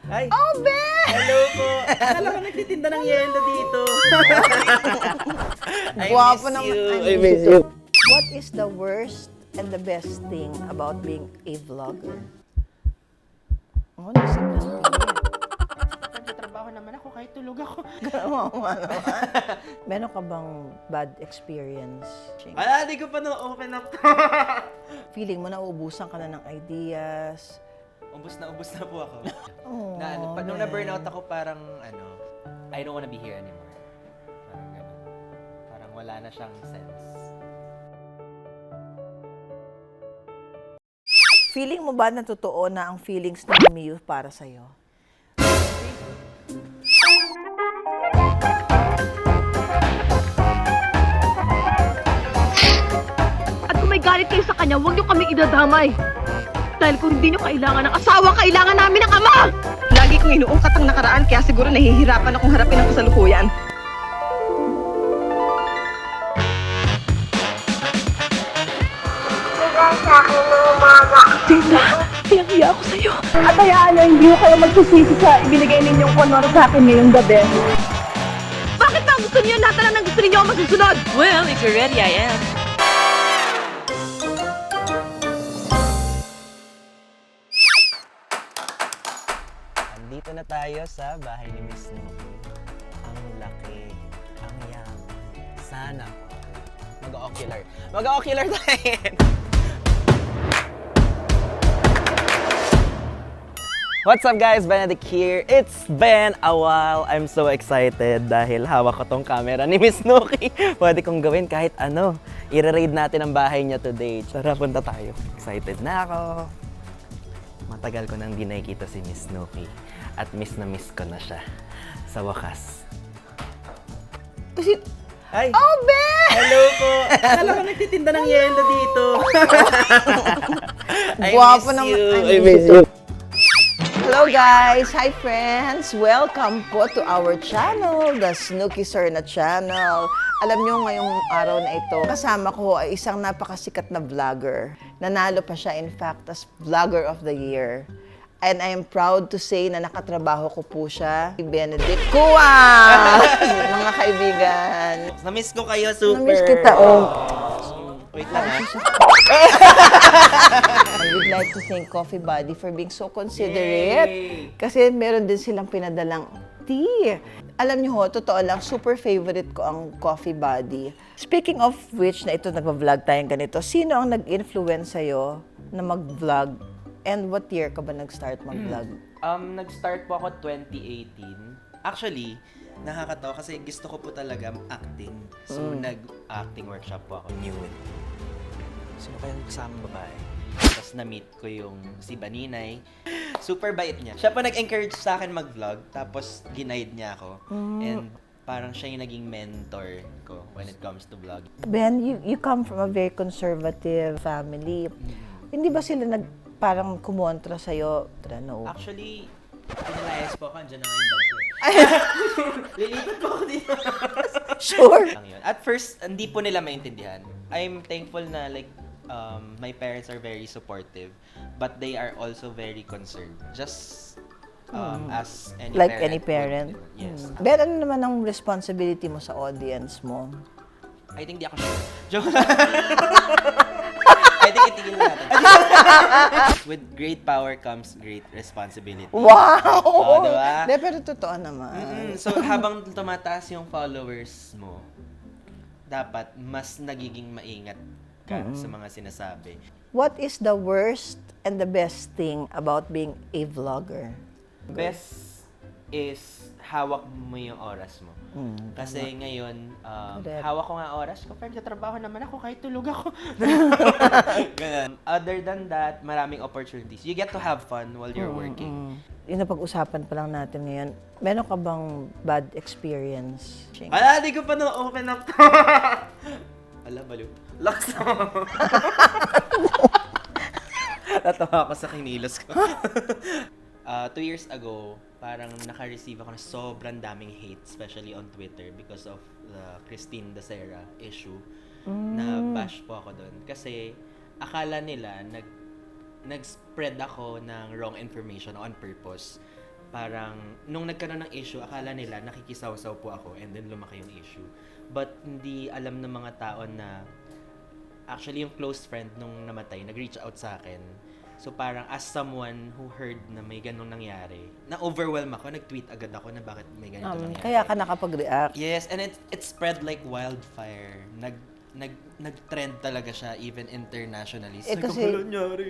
Ay, Oh, Ben! hello po. Akala ko nagtitinda ng yelo dito. I Guwapo miss naman. you. I miss you. What is the worst and the best thing about being a vlogger? Oh, nasip lang pilit. Nagtatrabaho naman ako kahit tulog ako. Kawawa naman. Meron ka bang bad experience? Ala, di ko pa na-open up to. Feeling mo nauubusan ka na ng ideas? Ubus na po ako. Oh, Nung Ben. na-burnout ako, parang I don't wanna be here anymore. Parang ganun. Parang wala na siyang sense. Feeling mo ba na totoo na ang feelings ni Miu para sa'yo? At kung may galit kayo sa kanya, huwag niyo kami idadamay. Dahil kung hindi niyo kailangan ng asawa, kailangan namin ng ama! Lagi kong inuungkat ang nakaraan, kaya siguro nahihirapan akong harapin ang kasalukuyan. Tina, hiyang-hiya ako sa'yo. At hayaan niyo, hindi ko kayo magsisisi sa ibinigay ninyong honor sa akin ngayong gabi. Bakit ba gusto niyo lahat na lang ng gusto ninyo ang masusunod? Well, if you're ready, I am. Andito na tayo sa bahay ni Miss Nuki. Ang laki, ang yaman. Sana mag-ocular. Mag-ocular tayo! What's up guys? Benedict here. It's been a while. I'm so excited dahil hawak ko tong camera ni Miss Nuki. Pwede kong gawin kahit ano. I-raid natin ang bahay niya today. Tara, punta tayo. Excited na ako. Matagal ko nang di nakikita si Miss Nuki. At miss na miss ko na siya. Sa wakas. Ay! Oh, Ben! Hello po! Akala ko nagtitinda ng yelo dito. I Guwapo miss naman. you. I miss you. Hello guys! Hi friends! Welcome po to our channel, the Snooki Serna Channel. Alam nyo, ngayong araw na ito, kasama ko ay isang napakasikat na vlogger. Nanalo pa siya, in fact, as Vlogger of the Year. And I am proud to say na nakatrabaho ko po siya, si Benedict Kua! Mga kaibigan. Na-miss ko kayo, super. Na-miss kita, oh. Wait lang ha. I would like to thank Coffee Buddy for being so considerate. Yay! Kasi meron din silang pinadalang tea. Alam niyo ho, totoo lang, super favorite ko ang Coffee Buddy. Speaking of which, na ito nagpa-vlog tayong ganito, sino ang nag-influence sa'yo na mag-vlog? And what year ka ba nag-start mag-vlog? Nag-start po ako 2018. Actually, nakakatawa kasi gusto ko po talaga acting. So, nag-acting workshop po ako. Knew it. Sino kayang kasamang babae? Tapos na-meet ko yung si Baninay. Super bait niya. Siya pa nag-encourage sa akin mag-vlog. Tapos ginaid niya ako. And parang siya yung naging mentor ko when it comes to vlog. Ben, you come from a very conservative family. Hindi ba sila parang kumontra sa'yo? No. Actually, pinalayas po ako. Andiyan na nga yung bag ko. Lilipat po ako dito. Sure. Lang yun. At first, hindi po nila maintindihan. I'm thankful na my parents are very supportive, but they are also very concerned. Just as any Like parent any parent? would, yes. Ben, ano naman ang responsibility mo sa audience mo? I think di ako sure. Joke lang. I think itigil na natin. With great power comes great responsibility. Wow! Oh, diba? De, pero totoo naman. So, habang tumataas yung followers mo, dapat mas nagiging maingat ka sa mga sinasabi. What is the worst and the best thing about being a vlogger? Best is hawak mo yung oras mo. Kasi ngayon, Correct. hawak ko nga oras ko, pero sa trabaho naman ako kahit tulog ako. Ganun. Other than that, maraming opportunities. You get to have fun while you're working. Yung napag-usapan pa lang natin ngayon, meron ka bang bad experience? Ala, di ko pa na-open up to. Ala, baliw. Lakas na. Natawa ako sa kinilos ko. 2 years ago, parang naka-receive ako ng sobrang daming hate, especially on Twitter because of the Christine Dacera issue. Na bash po ako doon. Kasi akala nila nag-spread ako ng wrong information on purpose. parang nung nagkaroon ng issue, akala nila nakikisaw-saw po ako and then lumaki yung issue. But hindi alam ng mga tao na actually yung close friend nung namatay, nag-reach out sa akin. So parang as someone who heard na may ganung nangyari, na-overwhelm ako, nag-tweet agad ako na bakit may ganito nangyari. Kaya ka nakapag-react. Yes, and it spread like wildfire. Nag-trend talaga siya even internationally. Eh, Sabi ko, kasi- "Wala nangyari."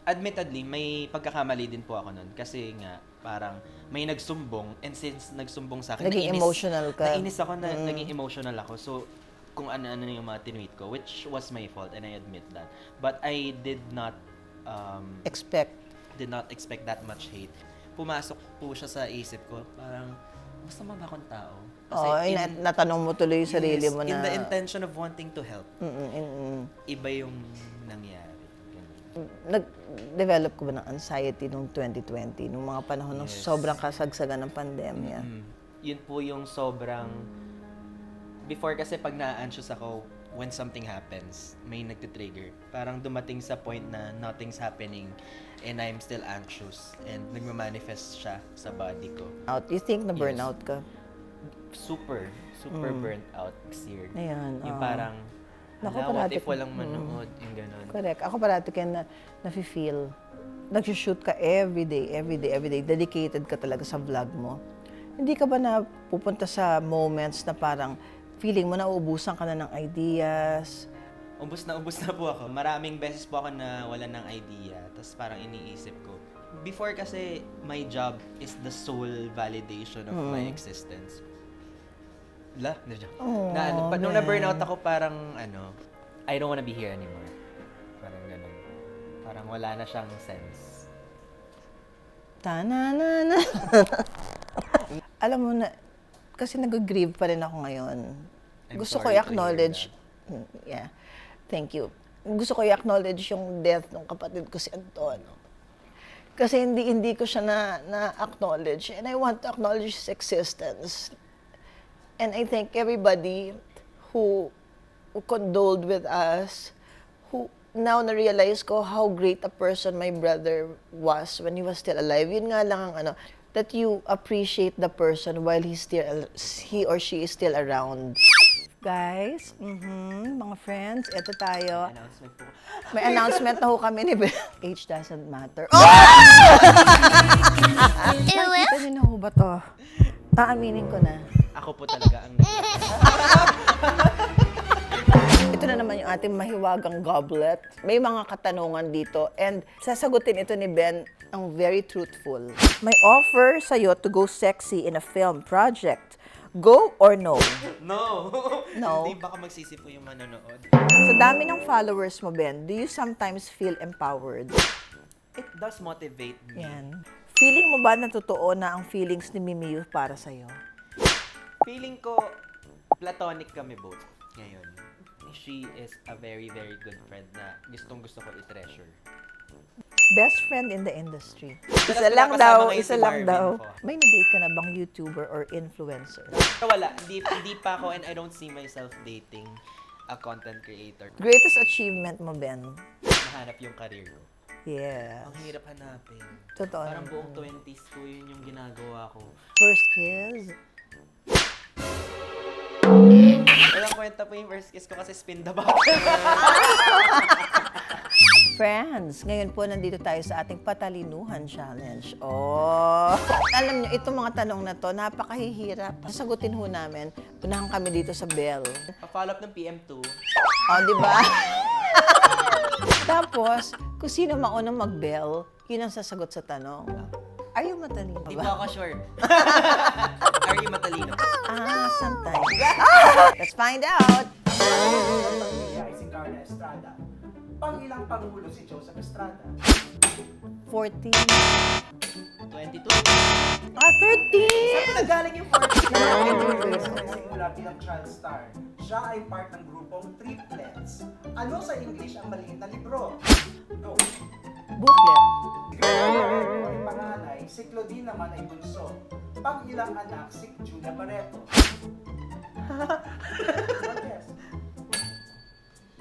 Admittedly, may pagkakamali din po ako nun. Kasi nga, parang may nagsumbong and since nagsumbong sa akin, Naging emotional ka. Nainis ako, naging emotional ako. So, kung ano-ano yung mga tinweet ko, which was my fault and I admit that. But I did not Expect. that much hate. Pumasok po siya sa isip ko, parang, masama ba akong tao? Natanong mo tuloy yung sarili mo na... in the intention of wanting to help, iba yung nangyari. Ganun. Nag-develop ko ba ng anxiety noong 2020, nung mga panahon ng Yes. sobrang kasagsagan ng pandemya? Yun po yung sobrang... Before kasi pag na-anxious ako, when something happens, may nagtitrigger. Parang dumating sa point na nothing's happening and I'm still anxious and nagmamanifest siya sa body ko. You think na burnout ka? Super burnt out, seared. Ayan, Yung oo. parang, Naku, hala, what parati if ko- walang manood? Yung ganun. Correct. Ako parati ka nafe-feel. Nag-shoot ka everyday. Dedicated ka talaga sa vlog mo. Hindi ka ba na pupunta sa moments na parang feeling mo na uubusan ka na ng ideas? Ubus na po ako. Maraming beses po ako na wala ng idea. Tapos parang iniisip ko. Before kasi, my job is the sole validation of my existence. Nung na-burnout ako, parang I don't wanna be here anymore. Parang ganun. Parang wala na siyang sense. Ta-na-na-na. Alam mo na, kasi nag-grieve pa rin ako ngayon. I'm Gusto ko sorry to i-acknowledge, hear yeah, thank you. Gusto ko i-acknowledge yung death ng kapatid ko si Anton. Kasi hindi ko siya na-acknowledge. And I want to acknowledge his existence. And I thank everybody who condoled with us, who now na-realize ko how great a person my brother was when he was still alive. Yun nga lang ang that you appreciate the person while he or she is still around. Guys, mga friends, eto tayo. Announcement po. May announcement na ho kami ni Ben. Age doesn't matter. Nakita niyo na ho ba to? Aaminin ko na. Ako po talaga ang Ito na naman yung ating mahiwagang goblet. May mga katanungan dito and sasagutin ito ni Ben ang very truthful. May offer sa'yo to go sexy in a film project. Go or no? No! No. Hindi baka magsisipo yung manonood. Sa dami ng followers mo, Ben, do you sometimes feel empowered? It does motivate me. Yan. Feeling mo ba na totoo na ang feelings ni Mimiyu para sa'yo? Feeling ko, platonic kami both ngayon. She is a very, very good friend na gustong-gusto ko i-treasure. Best friend in the industry. Isa Dalas lang pinapasama daw, ngayon isa si lang Marvin daw. ko. May na-date ka na bang YouTuber or influencer? Pero wala, hindi pa ako and I don't see myself dating a content creator. Greatest achievement mo, Ben? Mahanap yung career ko. Yeah. Ang hirap hanapin. Totoo Parang naman. buong 20s ko, yun yung ginagawa ko. First kiss? Walang kwenta po yung first kiss ko kasi spin the bottle. Friends, ngayon po nandito tayo sa ating Patalinuhan Challenge. Oh! Alam nyo, itong mga tanong na to, napakahihirap. Sasagutin ho namin. Unahan kami dito sa bell. Pa-follow up ng PM2. Oh, di ba? Tapos, kung sino maunang mag-bell, yun ang sasagot sa tanong. Are you matalino Di ba? po ako sure. Are you matalino? Sometimes. Let's find out. Pamilya ay si Carla Estrada. Pangilang pangulo si Joseph Estrada. 14. 22? 13! Saan nagaling yung 40? Nagsimula bilang child star. Siya ay part ng grupong Triplets. Ano sa English ang maliit na libro? Go! Booklet. Ang panganay, si Claudine naman ay bunso. Pangilang anak, si Julia Barreto. Yes.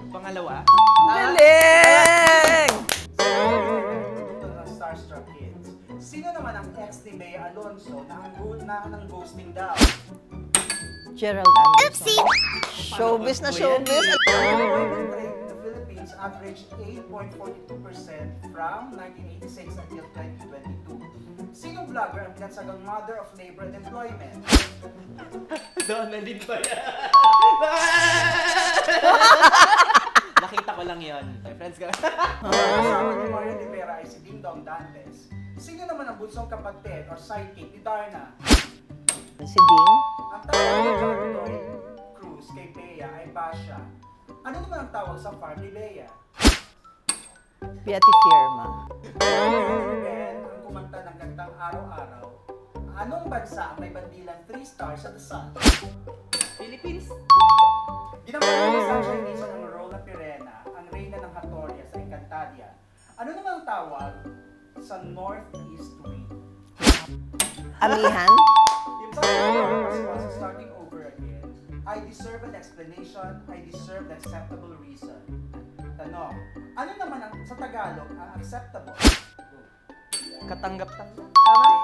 Pangalawa? Galing! Ito ng Starstruck Kids. Sino naman ang ex ni Bea Alonso na ang ghosting daw? Gerald Anderson. Showbiz na showbiz. Employment rate in the Philippines averaged 8.42% from 1986 until 2022. Sinong vlogger ang pinansagang mother of labor and employment? Donalyn ba yan? Nakita ko lang yon. My friends ka. Ang asawa ni Mario de Vera ay si Ding Dong Dantes. Sino naman ang bunsong kapatid or sidekick ni Darna? Si Ding. Ang tawag ni John Lloyd Cruz kay Bea ay Basha. Ano naman ang tawag sa farm ni Bea? Piati Firma. Ben ang kumanta ng kantang Araw-Araw. Anong bansa ang may bandilang 3 stars sa The Sun? Philippines. Ginawa ni Sunshine Nation ang role na Pirena, ang reyna ng Hatoria sa Encantadia. Ano naman ang tawag sa Northeast Wind? Amihan. Sa response sa starting over again, I deserve an explanation, I deserve an acceptable reason. Tanong, ano naman ang, sa Tagalog ang acceptable? Katanggap-tanggap.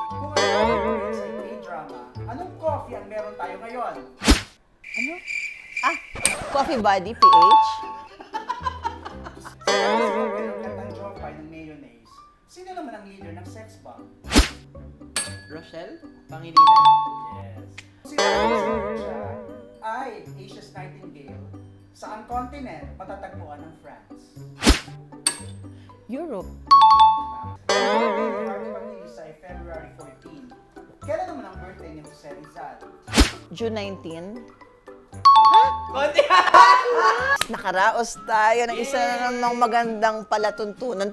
Kung ano sa K-drama, anong coffee ang meron tayo ngayon? Ano? Ah, Coffee Buddy, PH. Sa ng kantang Jopay ng mayonnaise, sino naman ang leader ng sex bomb? Rochelle? Pangilinan? Yes. Si siya ay Asia's Nightingale. Saang continent matatagpuan ng France? Europe. Ang birthday ni Harvey Evangelista ay February 14. Kailan naman ang birthday ni Jose Rizal? June 19. Konti! Nakaraos tayo ng isa na namang magandang palatuntunan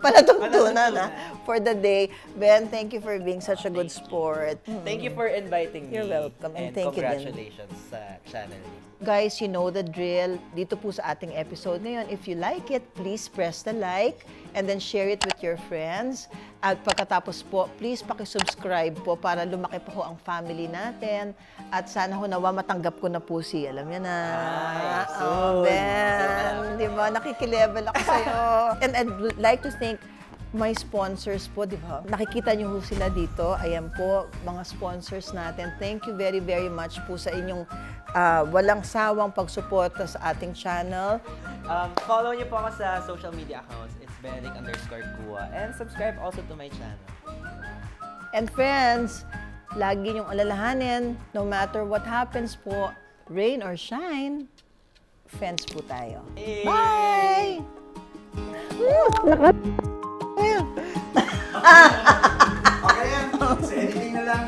for the day. Ben, thank you for being such a good sport. Thank you for inviting me. You're welcome, and thank you din. congratulations sa channel niyo. Guys, you know the drill. Dito po sa ating episode ngayon, if you like it, please press the like and then share it with your friends. At pagkatapos po, please pakisubscribe po para lumaki po ang family natin. At sana ho nawa matanggap ko na po si, alam niya na. Oh, Ben, di ba? Nakikilevel ako sa'yo. And I'd like to thank my sponsors po, di ba? Nakikita niyo ho sila dito. Ayan po, mga sponsors natin. Thank you very, very much po sa inyong walang sawang pagsuporta sa ating channel. Follow niyo po ako sa social media accounts. It's Benedict_Kua. And subscribe also to my channel. And friends, lagi niyong alalahanin, no matter what happens po, rain or shine, friends po tayo. Hey! Bye! Okay yan. Sa editing na lang.